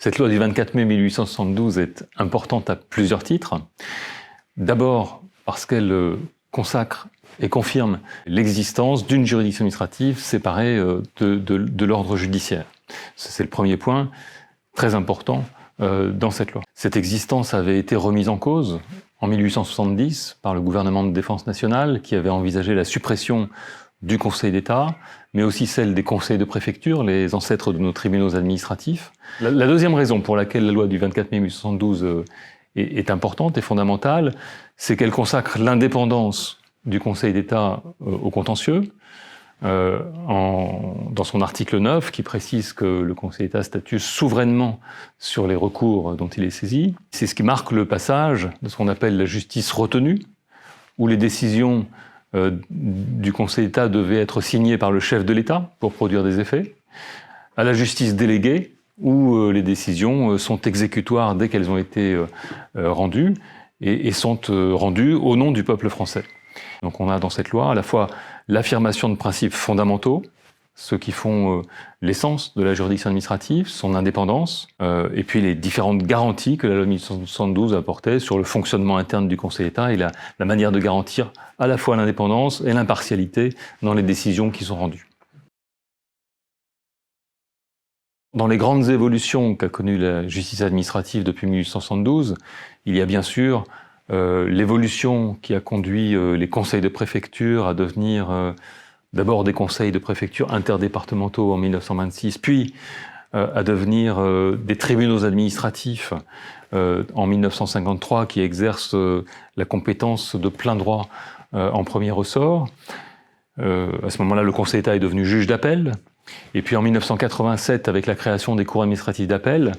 Cette loi du 24 mai 1872 est importante à plusieurs titres. D'abord parce qu'elle consacre et confirme l'existence d'une juridiction administrative séparée de l'ordre judiciaire. C'est le premier point très important dans cette loi. Cette existence avait été remise en cause en 1870 par le gouvernement de défense nationale qui avait envisagé la suppression du Conseil d'État, mais aussi celle des conseils de préfecture, les ancêtres de nos tribunaux administratifs. La deuxième raison pour laquelle la loi du 24 mai 1872 est importante et fondamentale, c'est qu'elle consacre l'indépendance du Conseil d'État au contentieux, dans son article 9, qui précise que le Conseil d'État statue souverainement sur les recours dont il est saisi. C'est ce qui marque le passage de ce qu'on appelle la justice retenue, où les décisions du Conseil d'État devaient être signées par le chef de l'État pour produire des effets, à la justice déléguée, où les décisions sont exécutoires dès qu'elles ont été rendues, et sont rendues au nom du peuple français. Donc on a dans cette loi à la fois l'affirmation de principes fondamentaux, ceux qui font l'essence de la juridiction administrative, son indépendance, et puis les différentes garanties que la loi de 1872 apportait sur le fonctionnement interne du Conseil d'État et la manière de garantir à la fois l'indépendance et l'impartialité dans les décisions qui sont rendues. Dans les grandes évolutions qu'a connues la justice administrative depuis 1872, il y a bien sûr l'évolution qui a conduit les conseils de préfecture à devenir d'abord des conseils de préfecture interdépartementaux en 1926, puis à devenir des tribunaux administratifs en 1953 qui exercent la compétence de plein droit en premier ressort. À ce moment-là, le Conseil d'État est devenu juge d'appel. Et puis en 1987, avec la création des cours administratives d'appel,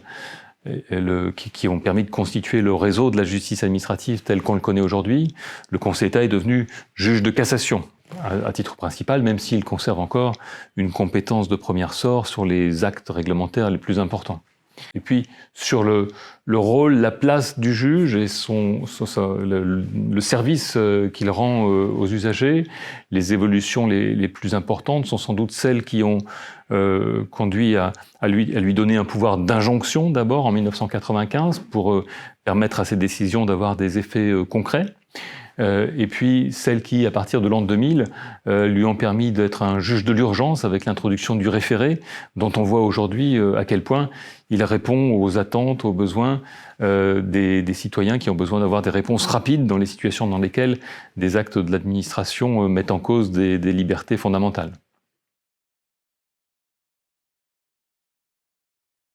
qui ont permis de constituer le réseau de la justice administrative tel qu'on le connaît aujourd'hui, le Conseil d'État est devenu juge de cassation à titre principal, même s'il conserve encore une compétence de premier ressort sur les actes réglementaires les plus importants. Et puis, sur le rôle, la place du juge et le service qu'il rend aux usagers, les évolutions les plus importantes sont sans doute celles qui ont conduit à lui donner un pouvoir d'injonction d'abord en 1995 pour permettre à ses décisions d'avoir des effets concrets. Et puis celles qui, à partir de l'an 2000, lui ont permis d'être un juge de l'urgence avec l'introduction du référé, dont on voit aujourd'hui à quel point il répond aux attentes, aux besoins des citoyens qui ont besoin d'avoir des réponses rapides dans les situations dans lesquelles des actes de l'administration mettent en cause des libertés fondamentales.